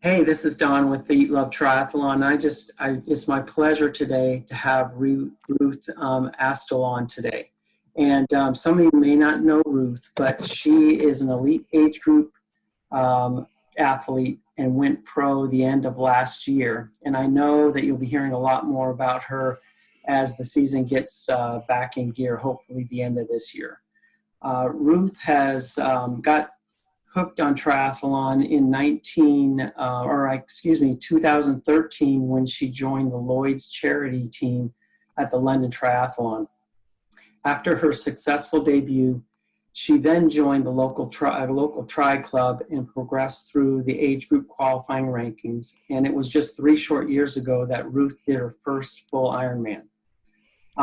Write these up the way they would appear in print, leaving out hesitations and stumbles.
Hey, this is Don with the Eat Love Triathlon. It's my pleasure today to have Ruth Astle on today. And some of you may not know Ruth, but she is an elite age group athlete and went pro the end of last year. And I know that you'll be hearing a lot more about her as the season gets back in gear, hopefully the end of this year. Ruth has got hooked on triathlon in 2013 when she joined the Lloyd's charity team at the London Triathlon. After her successful debut, she then joined the local tri club and progressed through the age group qualifying rankings. And it was just 3 short years ago that Ruth did her first full Ironman.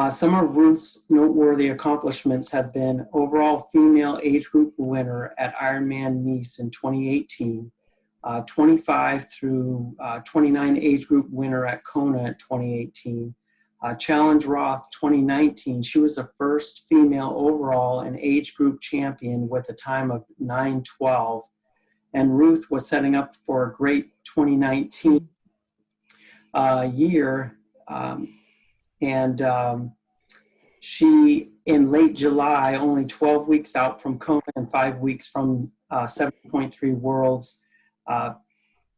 Some of Ruth's noteworthy accomplishments have been overall female age group winner at Ironman Nice in 2018, 25 through 29 age group winner at Kona at 2018, Challenge Roth 2019. She was the first female overall and age group champion with a time of 9:12. And Ruth was setting up for a great 2019 year. She, in late July, only 12 weeks out from Kona and 5 weeks from 7.3 Worlds,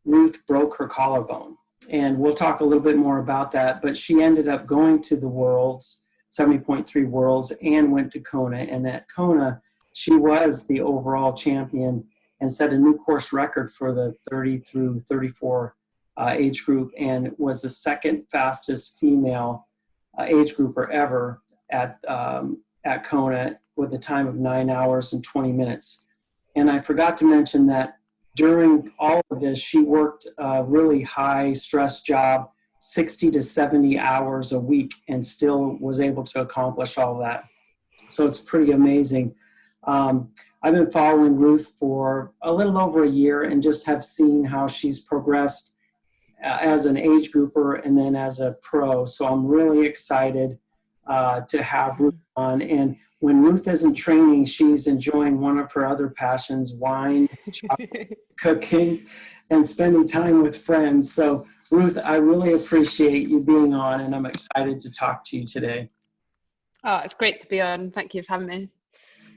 Ruth broke her collarbone. And we'll talk a little bit more about that, but she ended up going to the Worlds, 70.3 Worlds, and went to Kona. And at Kona, she was the overall champion and set a new course record for the 30 through 34 age group, and was the second fastest female age grouper ever at Kona with a time of 9 hours and 20 minutes. And I forgot to mention that during all of this, she worked a really high stress job, 60 to 70 hours a week, and still was able to accomplish all that. So it's pretty amazing. I've been following Ruth for a little over a year and just have seen how she's progressed as an age grouper and then as a pro. So I'm really excited to have Ruth on. And when Ruth isn't training, she's enjoying one of her other passions, wine, cooking, and spending time with friends. So Ruth, I really appreciate you being on, and I'm excited to talk to you today. Oh, it's great to be on. Thank you for having me.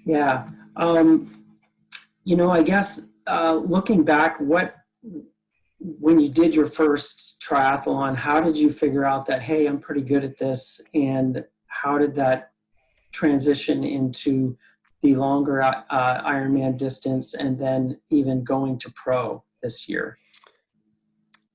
Yeah. I guess looking back, when you did your first triathlon, how did you figure out that, hey, I'm pretty good at this? And how did that transition into the longer Ironman distance and then even going to pro this year?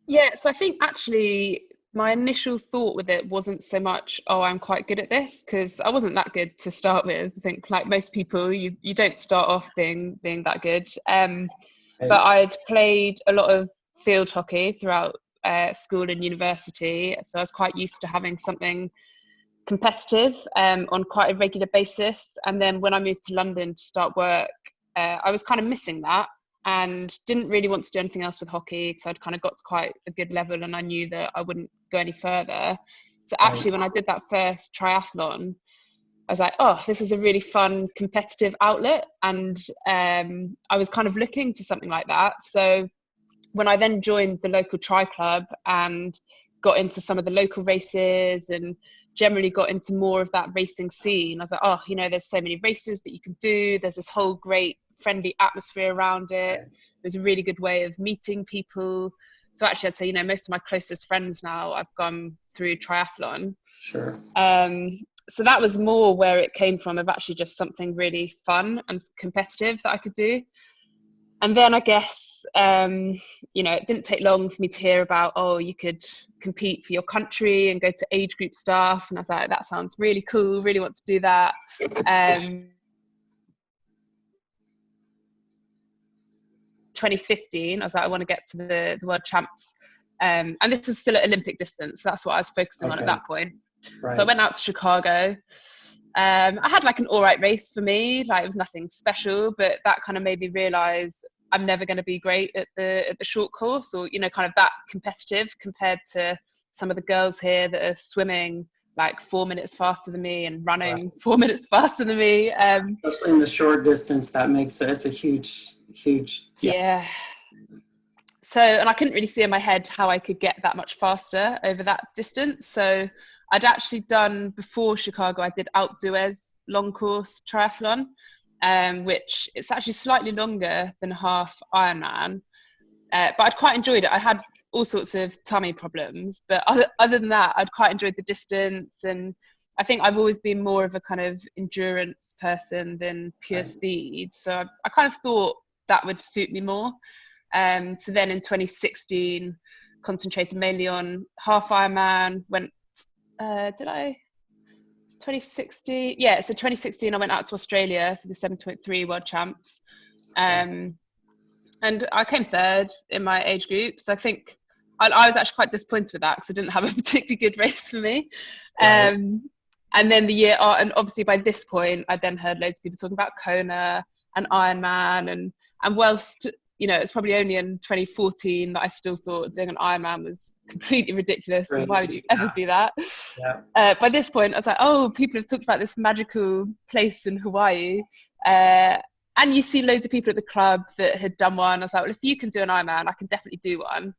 Yeah, so I think actually my initial thought with it wasn't so much, oh, I'm quite good at this, because I wasn't that good to start with. I think like most people, you don't start off being that good. But I'd played a lot of field hockey throughout school and university, so I was quite used to having something competitive on quite a regular basis. And then when I moved to London to start work, I was kind of missing that and didn't really want to do anything else with hockey, because I'd kind of got to quite a good level and I knew that I wouldn't go any further. So actually when I did that first triathlon, I was like, oh, this is a really fun competitive outlet, and I was kind of looking for something like that. So when I then joined the local tri club and got into some of the local races and generally got into more of that racing scene, I was like, oh, there's so many races that you can do. There's this whole great friendly atmosphere around it. It was a really good way of meeting people. So actually I'd say, most of my closest friends now I've gone through triathlon. Sure. So that was more where it came from, of actually just something really fun and competitive that I could do. And then I guess, it didn't take long for me to hear about, oh, you could compete for your country and go to age group stuff. And I was like, that sounds really cool, really want to do that. 2015, I was like, I want to get to the world champs. And this was still at Olympic distance. So that's what I was focusing on at that point. Right. So I went out to Chicago. I had like an all right race for me. Like it was nothing special, but that kind of made me realize I'm never going to be great at the short course, or, kind of that competitive compared to some of the girls here that are swimming like 4 minutes faster than me and running 4 minutes faster than me. Especially in the short distance, that makes it a huge. Yeah. and I couldn't really see in my head how I could get that much faster over that distance. So I'd actually done, before Chicago, I did Outdoors long course triathlon, which it's actually slightly longer than half Ironman. But I'd quite enjoyed it. I had all sorts of tummy problems, but other than that, I'd quite enjoyed the distance. And I think I've always been more of a kind of endurance person than pure speed. So I kind of thought that would suit me more. So then in 2016, concentrated mainly on half Ironman. It's 2016. Yeah, so 2016, I went out to Australia for the 7.3 World Champs. And I came third in my age group. So I think I was actually quite disappointed with that because I didn't have a particularly good race for me. And then the year, and obviously by this point, I then heard loads of people talking about Kona and Ironman, and whilst, you know, it's probably only in 2014 that I still thought doing an Ironman was completely ridiculous. And why would you ever do that? By this point, I was like, oh, people have talked about this magical place in Hawaii. And you see loads of people at the club that had done one. I was like, well, if you can do an Ironman, I can definitely do one.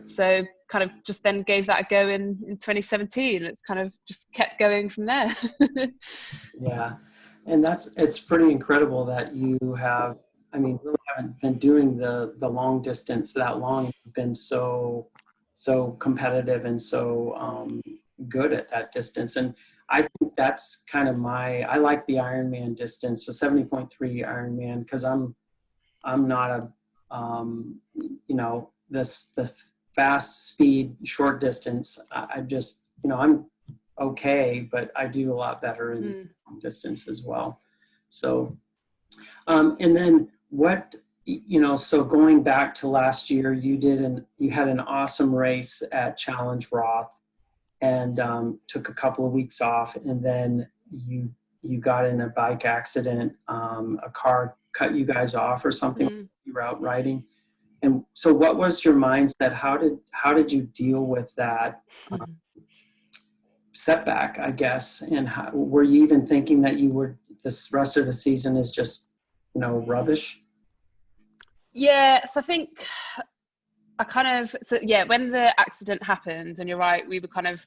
So kind of just then gave that a go in 2017. It's kind of just kept going from there. Yeah. And it's pretty incredible that you have, I mean, really haven't been doing the long distance for that long. You've been so competitive and so good at that distance. And I think that's kind of I like the Ironman distance, the 70.3 Ironman, because I'm not a, you know, the fast speed short distance. I just, you know, I'm okay, but I do a lot better in distance as well. So, and then what, you know, so going back to last year, you had an awesome race at Challenge Roth, and took a couple of weeks off, and then you got in a bike accident. A car cut you guys off or something. You were out riding. And so what was your mindset? How did you deal with that setback, I guess? And were you even thinking that this rest of the season is just, you know, rubbish? Yeah, so I think when the accident happened, and you're right, we were it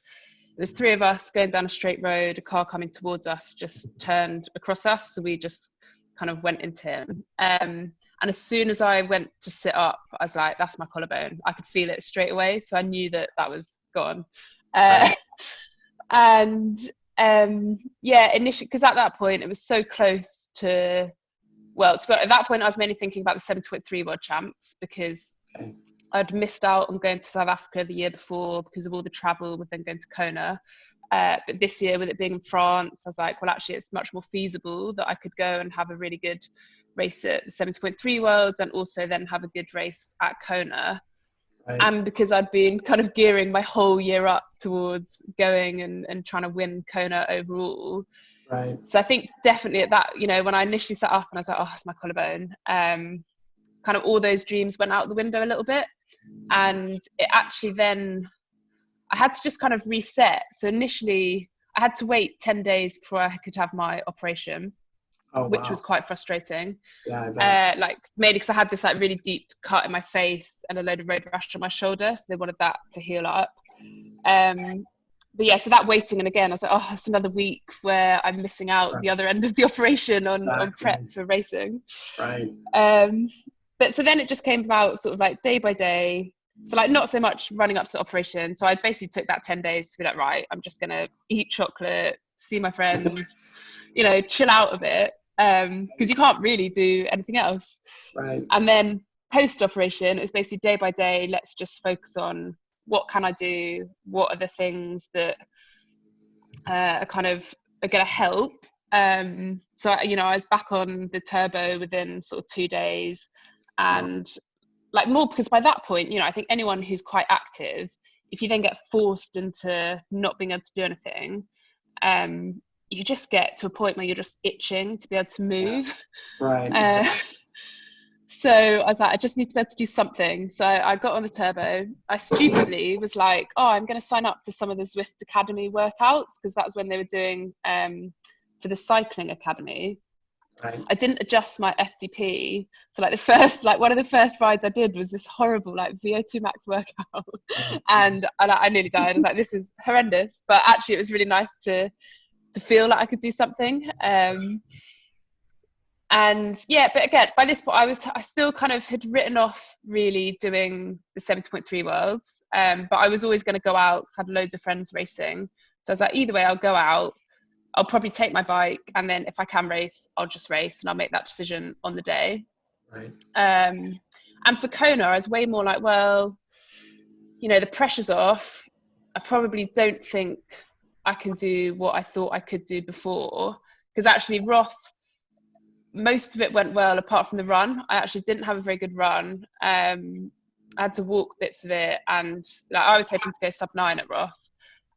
was three of us going down a straight road, a car coming towards us just turned across us, so we just kind of went into him. And as soon as I went to sit up, I was like, that's my collarbone. I could feel it straight away, so I knew that was gone. And initially, because at that point it was so close to, at that point I was mainly thinking about the 7.3 World Champs, because I'd missed out on going to South Africa the year before because of all the travel with then going to Kona. But this year, with it being in France, I was like, well, actually, it's much more feasible that I could go and have a really good race at the 7.3 Worlds, and also then have a good race at Kona. And because I'd been kind of gearing my whole year up towards going and trying to win Kona overall. So I think definitely at that, you know, when I initially sat up and I was like, oh, it's my collarbone, kind of all those dreams went out the window a little bit. And it actually then, I had to just kind of reset. So initially I had to wait 10 days before I could have my operation, which was quite frustrating. Like mainly because I had this like really deep cut in my face and a load of road rash on my shoulder. So they wanted that to heal up. But yeah, so that waiting, and again, I was like, oh, it's another week where I'm missing out the other end of the operation on prep for racing. But so then it just came about sort of like day by day. So like not so much running up to the operation. So I basically took that 10 days to be like, right, I'm just going to eat chocolate, see my friends, you know, chill out a bit, because you can't really do anything else. And then post-operation, it was basically day by day, let's just focus on what can I do? What are the things that are going to help? So, you know, I was back on the turbo within sort of 2 days. And like more because by that point, you know, I think anyone who's quite active, if you then get forced into not being able to do anything, you just get to a point where you're just itching to be able to move. So I was like, I just need to be able to do something. So I got on the turbo. I stupidly was like, oh, I'm going to sign up to some of the Zwift Academy workouts, because that's when they were doing for the cycling academy. Right. I didn't adjust my FTP. So like the first, like one of the first rides I did was this horrible like VO2 max workout, and I nearly died. I was like, this is horrendous. But actually, it was really nice to feel like I could do something. And yeah, but again, by this point, I still kind of had written off really doing the 70.3 worlds. But I was always going to go out, had loads of friends racing. So I was like, either way, I'll go out. I'll probably take my bike, and then if I can race, I'll just race, and I'll make that decision on the day. Right. And for Kona, I was way more like, well, you know, the pressure's off. I probably don't think I can do what I thought I could do before, because actually Roth, most of it went well apart from the run. I actually didn't have a very good run. I had to walk bits of it, and like, I was hoping to go sub 9 at Roth,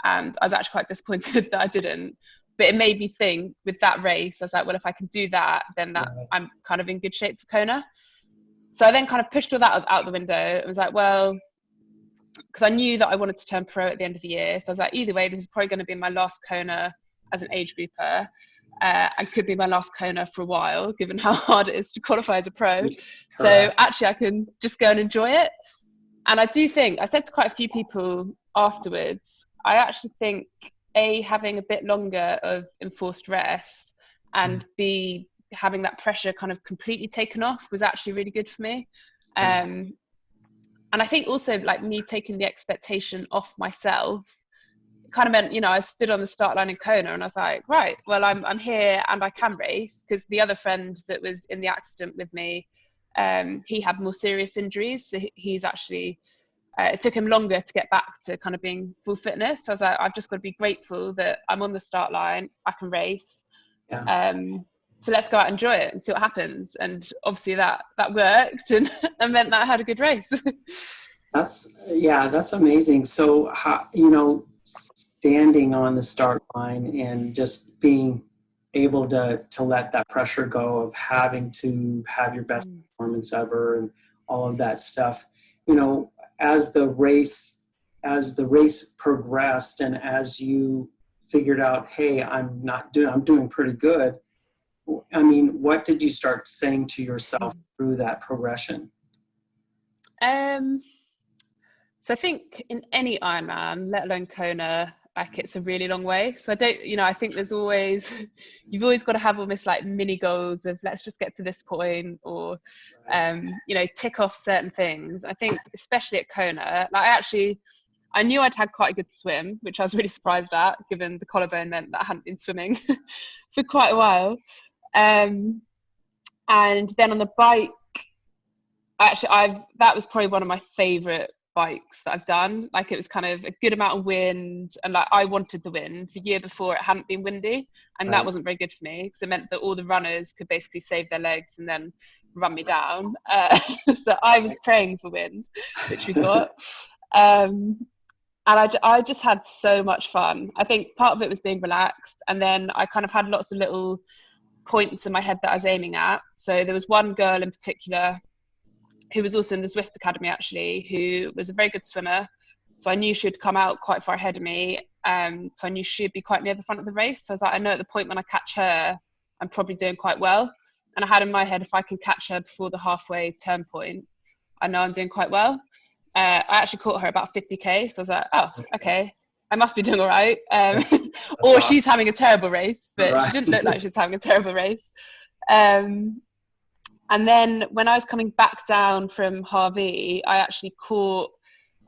and I was actually quite disappointed that I didn't. But it made me think with that race, I was like, well, if I can do that, then that Right. I'm kind of in good shape for Kona. So I then kind of pushed all that out the window. I was like, well, because I knew that I wanted to turn pro at the end of the year. So I was like, either way, this is probably going to be my last Kona as an age grouper. And could be my last Kona for a while, given how hard it is to qualify as a pro. Correct. So actually, I can just go and enjoy it. And I do think, I said to quite a few people afterwards, I actually think A, having a bit longer of enforced rest, and B, having that pressure kind of completely taken off was actually really good for me. And I think also like me taking the expectation off myself kind of meant, you know, I stood on the start line in Kona and I was like, right, well, I'm here and I can race, because the other friend that was in the accident with me, he had more serious injuries. So he's actually, it took him longer to get back to kind of being full fitness. So I was like, I've just got to be grateful that I'm on the start line, I can race. Yeah. So let's go out and enjoy it and see what happens. And obviously that worked, and meant that I had a good race. That's amazing. So, how, you know, standing on the start line and just being able to let that pressure go of having to have your best performance ever and all of that stuff, you know, as the race progressed and as you figured out, hey, I'm doing pretty good. I mean, what did you start saying to yourself through that progression? So I think in any Ironman, let alone Kona, like it's a really long way. So I don't, you know, I think there's always, you've always got to have almost like mini goals of let's just get to this point, or, you know, tick off certain things. I think especially at Kona, like I knew I'd had quite a good swim, which I was really surprised at, given the collarbone meant that I hadn't been swimming for quite a while. And then on the bike, that was probably one of my favorite bikes that I've done. Like it was kind of a good amount of wind, and like I wanted the wind. The year before it hadn't been windy, and that wasn't very good for me, because it meant that all the runners could basically save their legs and then run me down. So I was praying for wind, which we got. And I just had so much fun. I think part of it was being relaxed, and then I kind of had lots of little points in my head that I was aiming at. So there was one girl in particular who was also in the Zwift Academy, actually, who was a very good swimmer. So I knew she'd come out quite far ahead of me. So I knew she'd be quite near the front of the race. So I was like, I know at the point when I catch her, I'm probably doing quite well. And I had in my head, if I can catch her before the halfway turn point, I know I'm doing quite well. I actually caught her about 50K. So I was like, oh, okay, I must be doing all right. Or she's having a terrible race, but she didn't look like she was having a terrible race. And then when I was coming back down from Harvey, I actually caught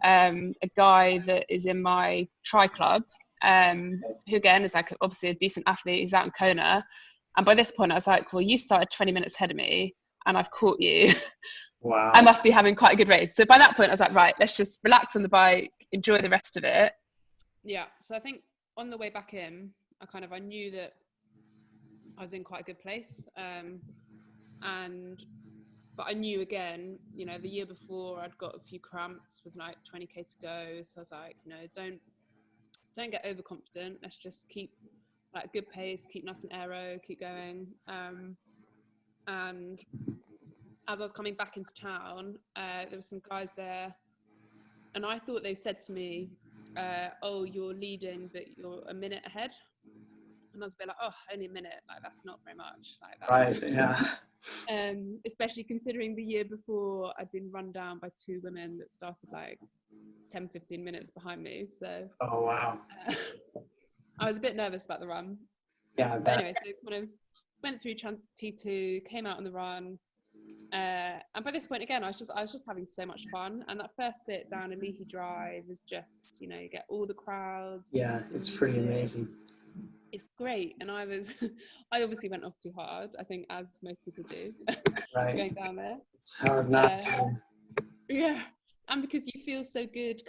a guy that is in my tri club, who again is like obviously a decent athlete. He's out in Kona. And by this point, I was like, well, you started 20 minutes ahead of me and I've caught you. Wow. I must be having quite a good race. So by that point, I was like, right, let's just relax on the bike, enjoy the rest of it. Yeah. So I think on the way back in, I knew that I was in quite a good place. But I knew again, you know, the year before I'd got a few cramps with like 20K to go. So I was like, you know, don't get overconfident. Let's just keep like good pace, keep nice and aero, keep going. And as I was coming back into town, there were some guys there, and I thought they said to me, oh, you're leading, but you're a minute ahead. and I was a bit like, oh, only a minute, like that's not very much, like that's Right. Yeah. especially considering the year before I'd been run down by two women that started like 10-15 minutes behind me, so Oh, wow. I was a bit nervous about the run. Yeah, I But bet. anyway, so kind of went through T2, came out on the run, and by this point again, I was just having so much fun. And that first bit down a Leahy Drive is just, you know, you get all the crowds, Yeah, the it's pretty music. amazing. It's great, and I was, I obviously went off too hard, I think, as most people do, Right. going down there. It's hard not to. Yeah, and because you feel so good,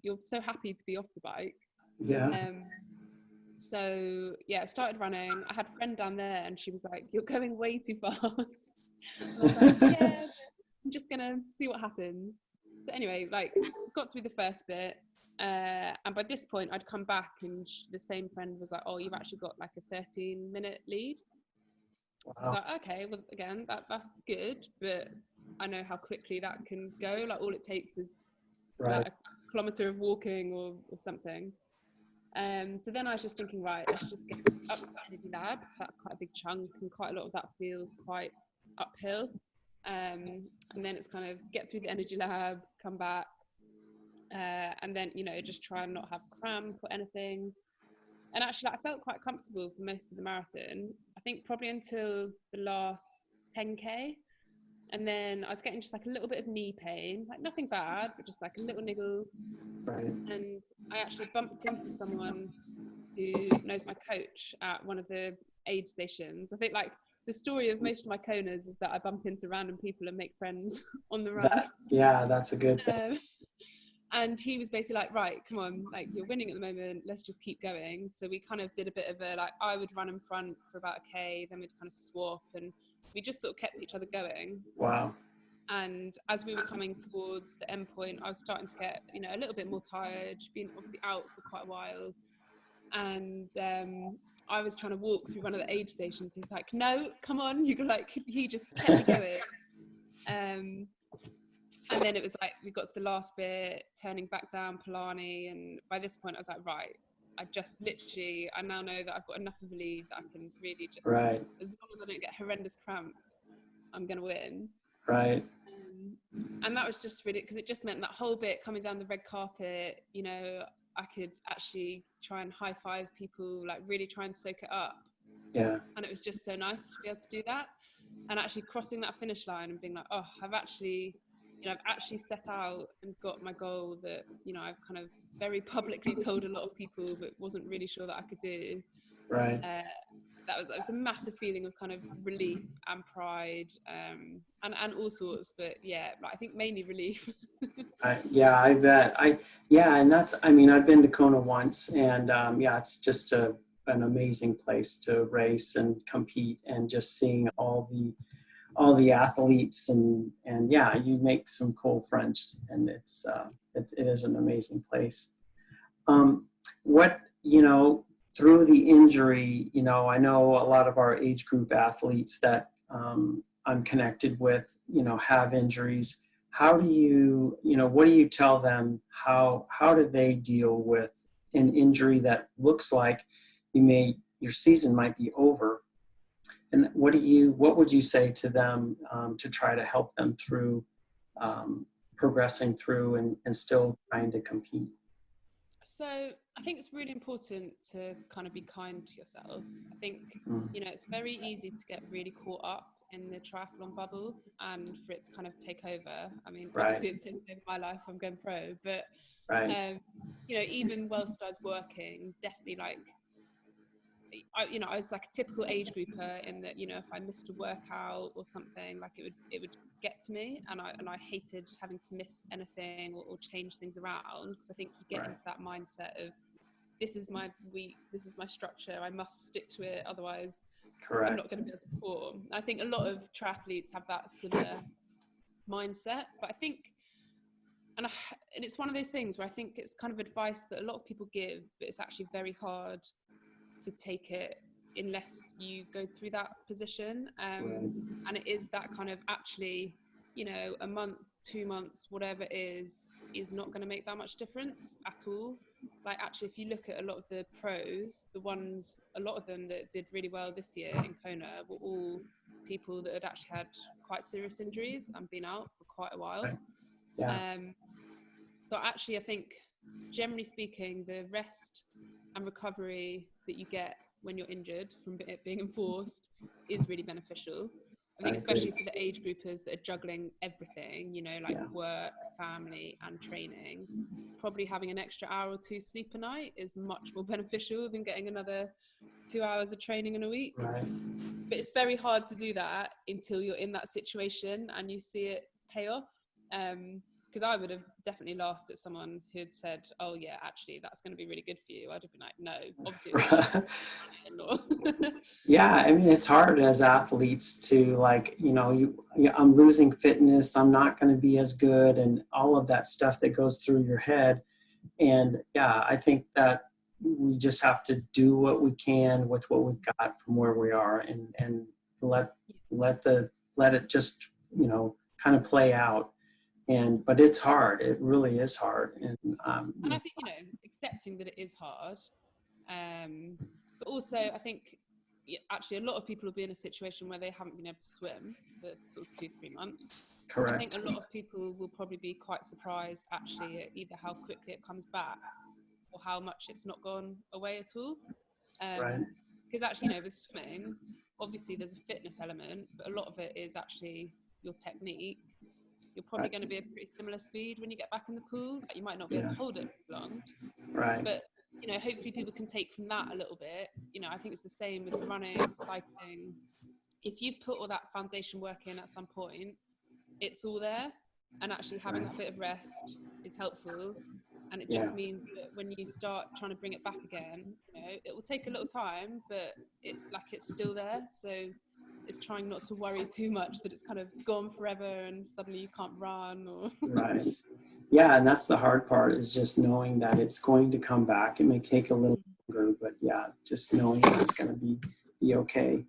you're so happy to be off the bike. Yeah. So yeah, I started running. I had a friend down there and she was like, "You're going way too fast." And I was like, "Yeah, I'm just gonna see what happens." So anyway, like got through the first bit, and by this point I'd come back and the same friend was like, "Oh, you've actually got like a 13-minute lead." So I was Wow. like, "Okay, well again, that's good, but I know how quickly that can go. Like all it takes is Right. like a kilometer of walking or something." So then I was just thinking, right, let's just get up to that energy lab. That's quite a big chunk, and quite a lot of that feels quite uphill. And then it's kind of get through the energy lab, come back, and then, you know, just try and not have cramp or anything. And actually, I felt quite comfortable for most of the marathon. I think probably until the last 10K. And then I was getting just like a little bit of knee pain, like nothing bad, but just like a little niggle. Right. And I actually bumped into someone who knows my coach at one of the aid stations. I think like the story of most of my Konas is that I bump into random people and make friends on the run. Yeah, that's a good thing. And he was basically like, right, come on, like you're winning at the moment, let's just keep going. So we kind of did a bit of a, like, I would run in front for about a K, then we'd kind of swap, and we just sort of kept each other going. Wow. And as we were coming towards the end point, I was starting to get, you know, a little bit more tired, been obviously out for quite a while. And I was trying to walk through one of the aid stations. He's like, no, come on. You go, like, he just kept me going. And then it was like, we got to the last bit, turning back down Polani. And by this point I was like, right, I now know that I've got enough of a lead that I can really just, Right. as long as I don't get horrendous cramp, I'm going to win. Right. And that was just really, because it just meant that whole bit coming down the red carpet, you know, I could actually try and high five people, like really try and soak it up. Yeah. And it was just so nice to be able to do that. And actually crossing that finish line and being like, oh, I've actually set out and got my goal that, you know, I've kind of very publicly told a lot of people, but wasn't really sure that I could do. Right. That was a massive feeling of kind of relief and pride, and all sorts, but yeah, I think mainly relief. Yeah, I bet. And that's, I mean, I've been to Kona once, and yeah, it's just an amazing place to race and compete, and just seeing all the athletes, and yeah, you make some cool friends, and it is an amazing place. What, you know, through the injury, you know, I know a lot of our age group athletes that I'm connected with, you know, have injuries. How do you, you know, what do you tell them? How do they deal with an injury that looks like your season might be over? And what would you say to them to try to help them through progressing through and still trying to compete? So I think it's really important to kind of be kind to yourself. I think, you know, it's very easy to get really caught up in the triathlon bubble and for it to kind of take over. I mean, obviously it's in my life, I'm going pro, but, Right. you know, even whilst I was working, definitely like, I was like a typical age grouper in that, you know, if I missed a workout or something, like it would get to me, and I hated having to miss anything or change things around, because I think you get into that mindset of, this is my week, this is my structure, I must stick to it, otherwise I'm not going to be able to perform. I think a lot of triathletes have that similar mindset, but I think, and it's one of those things where I think it's kind of advice that a lot of people give, but it's actually very hard to take it unless you go through that position. And it is that kind of, actually, you know, a month, 2 months, whatever it is not going to make that much difference at all. Like actually, if you look at a lot of the pros, a lot of them that did really well this year in Kona were all people that had actually had quite serious injuries and been out for quite a while. Right. Yeah. So actually, I think generally speaking, the rest and recovery that you get when you're injured from it being enforced is really beneficial. I think especially for the age groupers that are juggling everything, you know, like work, family and training, probably having an extra hour or two sleep a night is much more beneficial than getting another 2 hours of training in a week. Right. But it's very hard to do that until you're in that situation and you see it pay off. Because I would have definitely laughed at someone who'd said, oh yeah, actually that's going to be really good for you. I'd have been like, no, obviously it's not. Yeah, I mean, it's hard as athletes to like, I'm losing fitness, I'm not going to be as good, and all of that stuff that goes through your head. And yeah, I think that we just have to do what we can with what we've got from where we are, and let it just, kind of play out. But it's hard. It really is hard. And I think, accepting that it is hard. But also I think actually a lot of people will be in a situation where they haven't been able to swim for sort of 2-3 months. Correct. So I think a lot of people will probably be quite surprised actually at either how quickly it comes back or how much it's not gone away at all. Right. Because actually, with swimming, obviously there's a fitness element, but a lot of it is actually your technique. You're probably going to be a pretty similar speed when you get back in the pool. Like you might not be able to hold it for long. Right. But, hopefully people can take from that a little bit. I think it's the same with running, cycling. If you've put all that foundation work in at some point, it's all there. And actually having that bit of rest is helpful. And it just means that when you start trying to bring it back again, it will take a little time, but it's still there. So it's trying not to worry too much that it's kind of gone forever and suddenly you can't run or Right. Yeah, and that's the hard part, is just knowing that it's going to come back. It may take a little longer, but yeah, just knowing that it's going to be okay.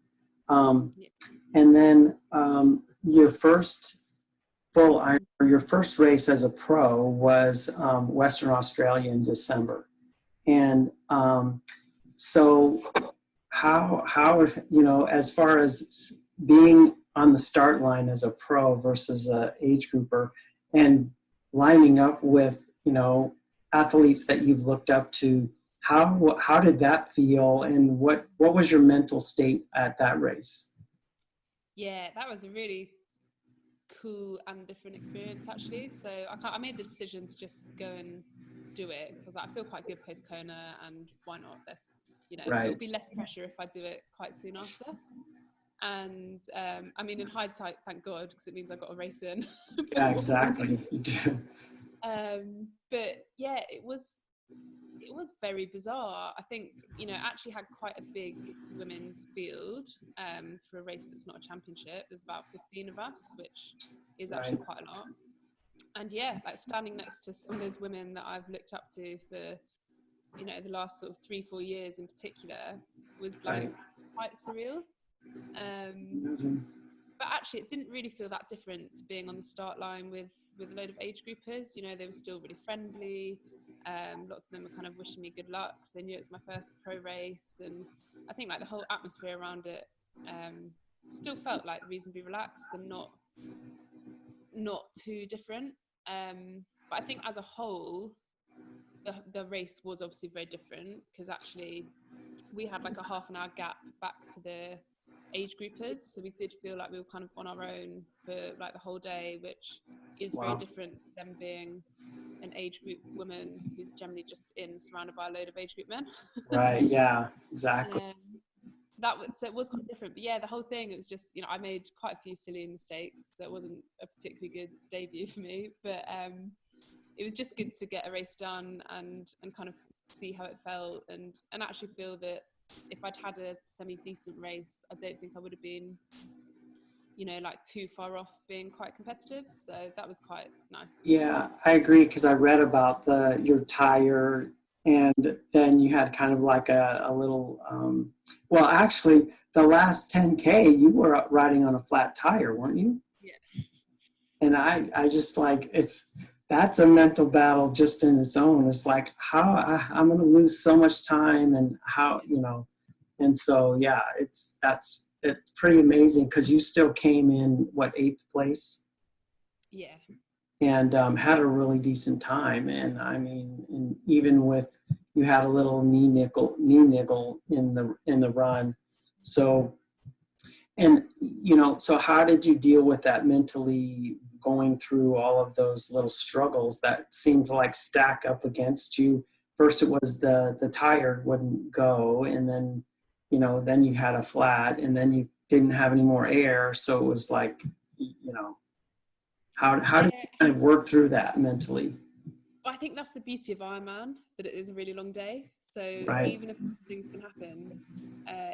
And then your first your first race as a pro was Western Australia in December. And so how as far as being on the start line as a pro versus a age grouper, and lining up with athletes that you've looked up to, how did that feel, and what was your mental state at that race? Yeah, that was a really cool and different experience actually. So I made the decision to just go and do it because I was like, I feel quite good post Kona, and why not? It'll be less pressure if I do it quite soon after. And I mean, in hindsight, thank God, because it means I got a race in. Yeah, exactly. You do. But yeah, it was very bizarre. I think actually had quite a big women's field for a race that's not a championship. There's about 15 of us, which is actually quite a lot. And yeah, like standing next to some of those women that I've looked up to for the last sort of 3-4 years in particular was like quite surreal. But actually it didn't really feel that different to being on the start line with a load of age groupers. They were still really friendly. Lots of them were kind of wishing me good luck, so they knew it was my first pro race, and I think like the whole atmosphere around it still felt like reasonably relaxed and not too different. But I think as a whole the race was obviously very different, because actually we had like a half an hour gap back to the age groupers, so we did feel like we were kind of on our own for like the whole day, which is very different than being an age group woman who's generally just surrounded by a load of age group men. Right. Yeah, exactly. So it was quite different, but yeah, the whole thing, it was just I made quite a few silly mistakes, so it wasn't a particularly good debut for me, but it was just good to get a race done and kind of see how it felt, and actually feel that if I'd had a semi-decent race, I don't think I would have been, like too far off being quite competitive. So that was quite nice. Yeah, I agree, because I read about your tire, and then you had kind of like a little, well, actually, the last 10K, you were riding on a flat tire, weren't you? Yeah. And I just like, that's a mental battle just in its own. It's like, I'm going to lose so much time, and how, and so, yeah, it's pretty amazing, because you still came in, what, 8th place? Yeah. And had a really decent time. And I mean, and even with, you had a little knee niggle in the run. So, and, so how did you deal with that mentally, going through all of those little struggles that seemed to like stack up against you? First, it was the tire wouldn't go, and then, then you had a flat, and then you didn't have any more air. So it was like, how did Yeah. you kind of work through that mentally? I think that's the beauty of Ironman, that it is a really long day. So Right. even if things can happen,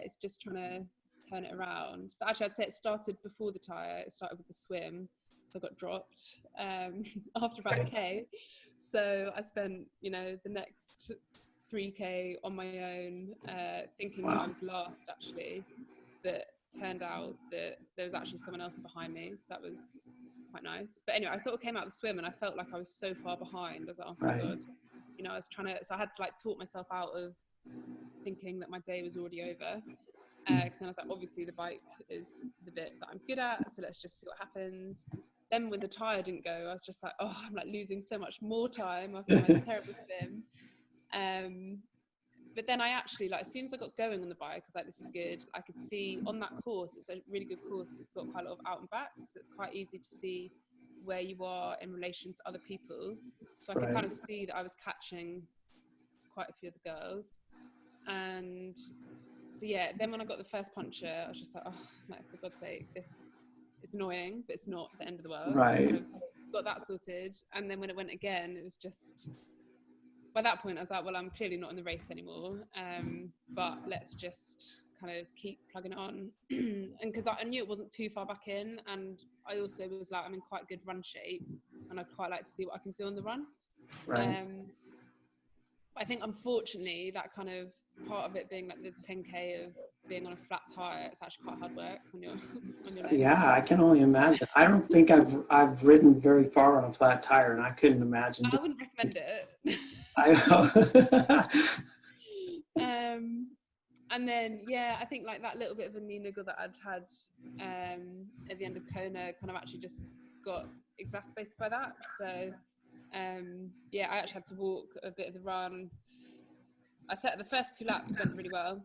it's just trying to turn it around. So actually, I'd say it started before the tire. It started with the swim. So I got dropped after about a K. So I spent, the next 3K on my own, thinking that I Wow. was last, actually. But turned out that there was actually someone else behind me. So that was quite nice. But anyway, I sort of came out of the swim and I felt like I was so far behind. I was like, oh my Right. God. I was trying to, so I had to like talk myself out of thinking that my day was already over. Because then I was like, obviously the bike is the bit that I'm good at, so let's just see what happens. Then when the tire didn't go, I was just like, oh, I'm like losing so much more time after my terrible swim. But then I actually, like, as soon as I got going on the bike, I was like, this is good. I could see on that course, it's a really good course. It's got quite a lot of out and backs. So it's quite easy to see where you are in relation to other people. So I could kind Right. of see that I was catching quite a few of the girls. And so, yeah, then when I got the first puncture, I was just like, oh, like, for God's sake, this is annoying, but it's not the end of the world. So I kind Right. of got that sorted. And then when it went again, it was just, by that point, I was like, well, I'm clearly not in the race anymore, but let's just kind of keep plugging it on. And because I knew it wasn't too far back in, and I also was like, I'm in quite good run shape, and I'd quite like to see what I can do on the run. Right. I think, unfortunately, that kind of part of it being like the 10K of being on a flat tire, it's actually quite hard work on your on your legs. Yeah, I can only imagine. I don't think I've ridden very far on a flat tire, and I couldn't imagine I wouldn't recommend it. I And then, yeah, I think like that little bit of a knee niggle that I'd had at the end of Kona kind of actually just got exacerbated by that. So, yeah, I actually had to walk a bit of the run. I said the first 2 laps went really well.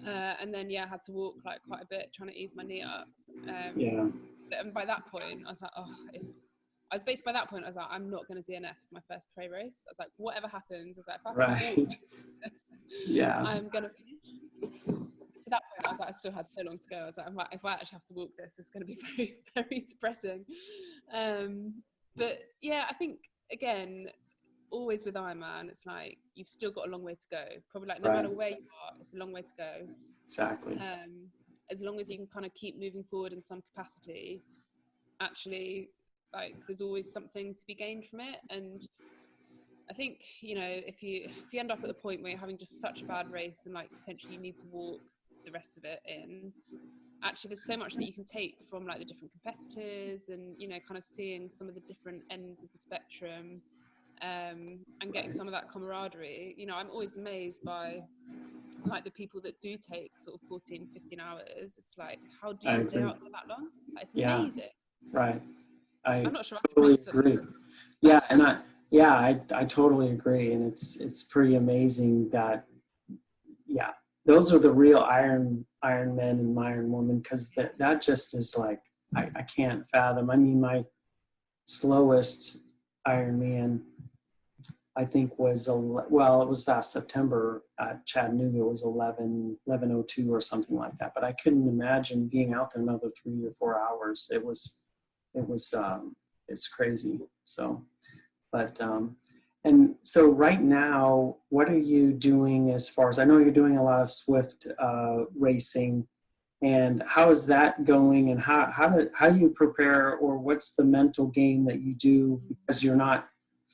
And then, yeah, I had to walk like quite a bit trying to ease my knee up. Yeah. And by that point, I was like, oh, by that point, I was like, I'm not going to DNF my first pro race. I was like, whatever happens, I was like, if I have to walk Right. this, Yeah. I'm going to finish. To that point, I was like, I still had so long to go. I was like, if I actually have to walk this, it's going to be very, very depressing. But yeah, I think, again, always with Ironman, it's like, you've still got a long way to go. Probably like no Right. matter where you are, it's a long way to go. Exactly. As long as you can kind of keep moving forward in some capacity, actually, like, there's always something to be gained from it. And I think, if you end up at the point where you're having just such a bad race and like potentially you need to walk the rest of it in, actually there's so much that you can take from like the different competitors and kind of seeing some of the different ends of the spectrum, and getting some of that camaraderie. I'm always amazed by like the people that do take sort of 14-15 hours. It's like, how do I you stay agree. out there that long? Like, it's Yeah. amazing. Right. I I'm not sure I could totally race for that. agree. Yeah, and I totally agree, and it's pretty amazing that, yeah, those are the real Iron men and Iron women, because that just is like, I can't fathom. I mean, my slowest Ironman, I think, was it was last September at Chattanooga. It was 11:02 or something like that. But I couldn't imagine being out there another 3 or 4 hours. It's crazy. So, but and so right now, what are you doing as far as, I know you're doing a lot of Swift racing, and how is that going, and how do you prepare, or what's the mental game that you do, because you're not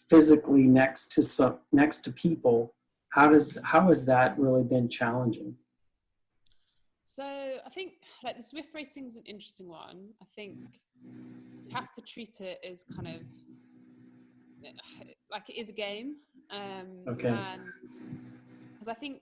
physically next to people? How has that really been challenging? So I think like the Swift racing is an interesting one. I think have to treat it as kind of like it is a game. Okay. And because I think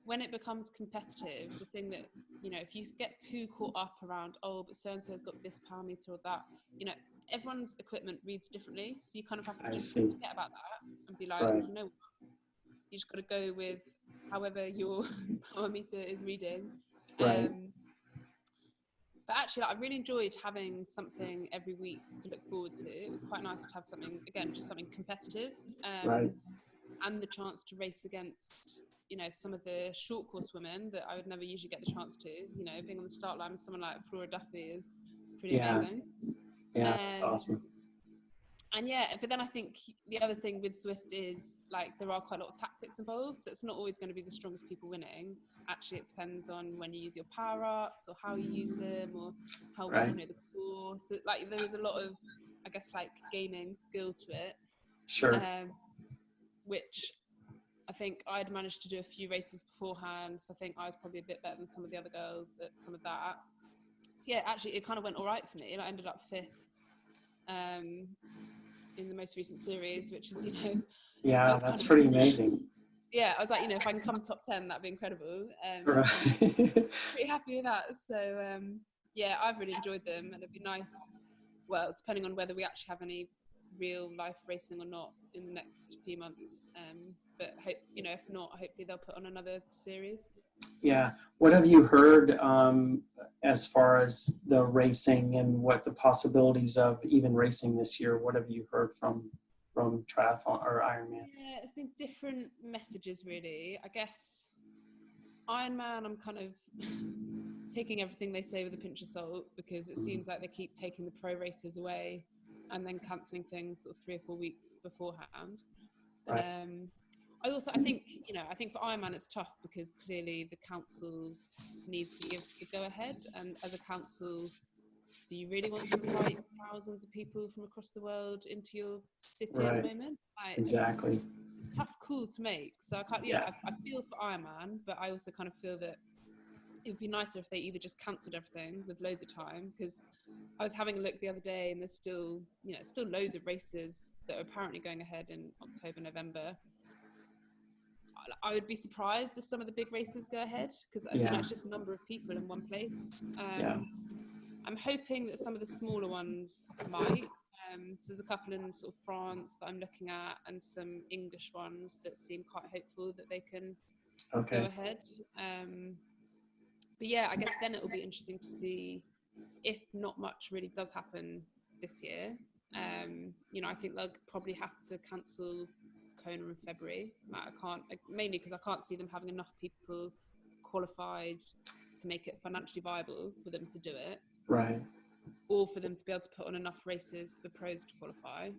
when it becomes competitive, the thing that, you know, if you get too caught up around, oh, but so-and-so's got this power meter or that, you know, everyone's equipment reads differently. So you kind of have to I just see. forget about that and be like, Right. you know, you just got to go with however your power meter is reading. Right. But actually, I really enjoyed having something every week to look forward to. It was quite nice to have something, again, just something competitive. Right. And the chance to race against, you know, some of the short course women that I would never usually get the chance to. You know, being on the start line with someone like Flora Duffy is pretty Yeah. amazing. Yeah. That's awesome. And yeah, but then I think the other thing with Zwift is like there are quite a lot of tactics involved, so it's not always going to be the strongest people winning. Actually, it depends on when you use your power ups or how you use them or how well you Right. know the course. Like there was a lot of, I guess, like gaming skill to it, Sure. which I think I'd managed to do a few races beforehand, so I think I was probably a bit better than some of the other girls at some of that. So yeah, actually, it kind of went all right for me. I ended up 5th. In the most recent series, which is, you know, Yeah, that's pretty amazing. Yeah, I was like, you know, if I can come top 10, that'd be incredible. Right. Pretty happy with that. So yeah, I've really enjoyed them, and it'd be nice. Well, depending on whether we actually have any real life racing or not in the next few months. But hope, you know, if not, hopefully they'll put on another series. Yeah. What have you heard as far as the racing and what the possibilities of even racing this year? What have you heard from triathlon or Ironman? Yeah, it's been different messages, really. I guess Ironman, I'm kind of taking everything they say with a pinch of salt, because it seems like they keep taking the pro races away and then cancelling things sort of 3 or 4 weeks beforehand. Right. I think, you know, I think for Ironman it's tough because clearly the councils need to give the go ahead, and as a council, do you really want to invite thousands of people from across the world into your city at the moment? Exactly. Tough call to make. So I can't, you know, I feel for Ironman, but I also kind of feel that it would be nicer if they either just cancelled everything with loads of time, because I was having a look the other day and there's still, you know, still loads of races that are apparently going ahead in October, November. I would be surprised if some of the big races go ahead, because you know, it's just a number of people in one place. I'm hoping that some of the smaller ones might. So there's a couple in sort of France that I'm looking at, and some English ones that seem quite hopeful that they can go ahead. But yeah, I guess then it will be interesting to see if not much really does happen this year. You know, I think they'll probably have to cancel Kona in February. I can't, mainly because I can't see them having enough people qualified to make it financially viable for them to do it. Right. Or for them to be able to put on enough races for pros to qualify.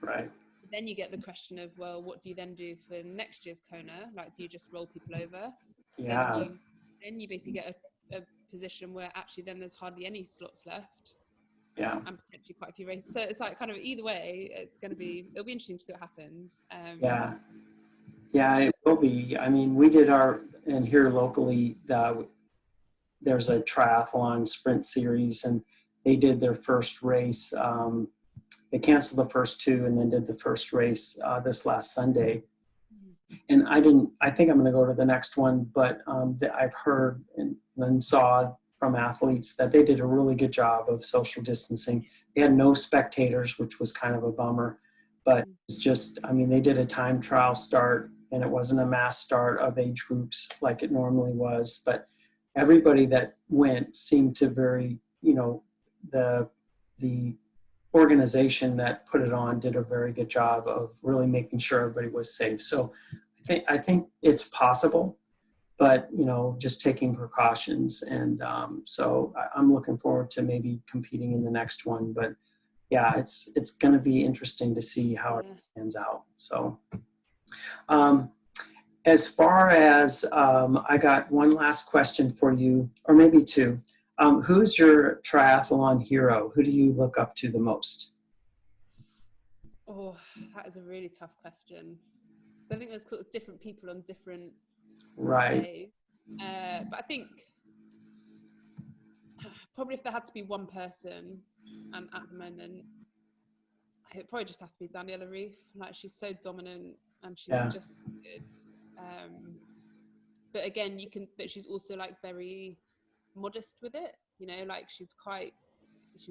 Right. Then you get the question of, well, what do you then do for next year's Kona? Like, do you just roll people over? Yeah. Then you basically get a position where actually then there's hardly any slots left. Yeah. And potentially quite a few races. So it's like kind of either way, it'll be interesting to see what happens. Yeah, it will be. I mean, we did and here locally, there's a triathlon sprint series, and they did their first race. They canceled the first 2 and then did the first race this last Sunday. And I think I'm going to go to the next one, but I've heard and saw from athletes that they did a really good job of social distancing. They had no spectators, which was kind of a bummer, but it's just, I mean, they did a time trial start, and it wasn't a mass start of age groups like it normally was, but everybody that went seemed to you know, the organization that put it on did a very good job of really making sure everybody was safe. So I think it's possible, but, you know, just taking precautions. And so I'm looking forward to maybe competing in the next one. But yeah, it's going to be interesting to see how it pans out. So as far as I got one last question for you, or maybe 2. Who's your triathlon hero? Who do you look up to the most? Oh, that is a really tough question. So I think there's sort of different people on different days. But I think probably if there had to be one person, and at the moment, it probably just has to be Daniela Ruth. Like, she's so dominant and she's just good. But again, but she's also like very modest with it, you know, like she's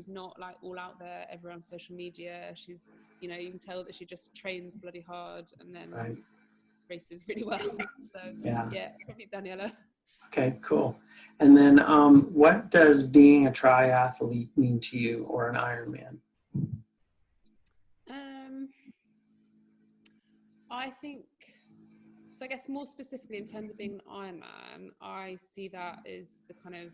not like all out there ever on social media. She's, you know, you can tell that she just trains bloody hard and then races really well. So yeah, probably Daniela. Okay, cool. And then what does being a triathlete mean to you, or an Ironman? I think, so I guess more specifically in terms of being an Ironman, I see that as the kind of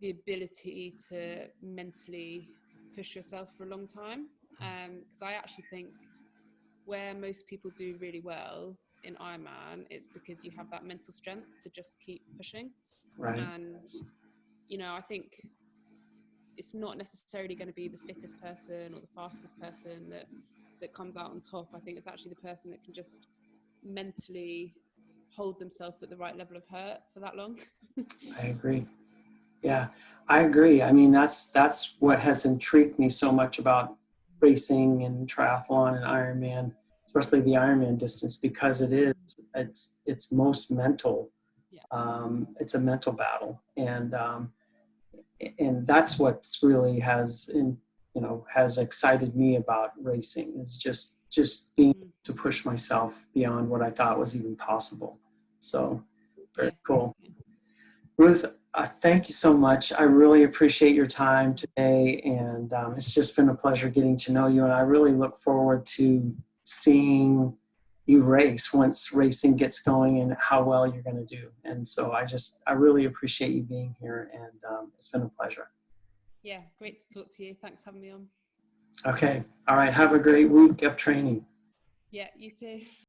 the ability to mentally push yourself for a long time. Because I actually think where most people do really well in Ironman, it's because you have that mental strength to just keep pushing. Right. And, you know, I think it's not necessarily going to be the fittest person or the fastest person that comes out on top. I think it's actually the person that can just mentally hold themselves at the right level of hurt for that long. I agree. Yeah, I agree. I mean, that's what has intrigued me so much about racing and triathlon and Ironman, especially the Ironman distance, because it's most mental. It's a mental battle, and that's what's really has excited me about racing, is just being able to push myself beyond what I thought was even possible. So very cool. Ruth, thank you so much. I really appreciate your time today, and it's just been a pleasure getting to know you, and I really look forward to seeing you race once racing gets going and how well you're going to do. And so I really appreciate you being here, and it's been a pleasure. Yeah, great to talk to you. Thanks for having me on. Okay. All right. Have a great week of training. Yeah, you too.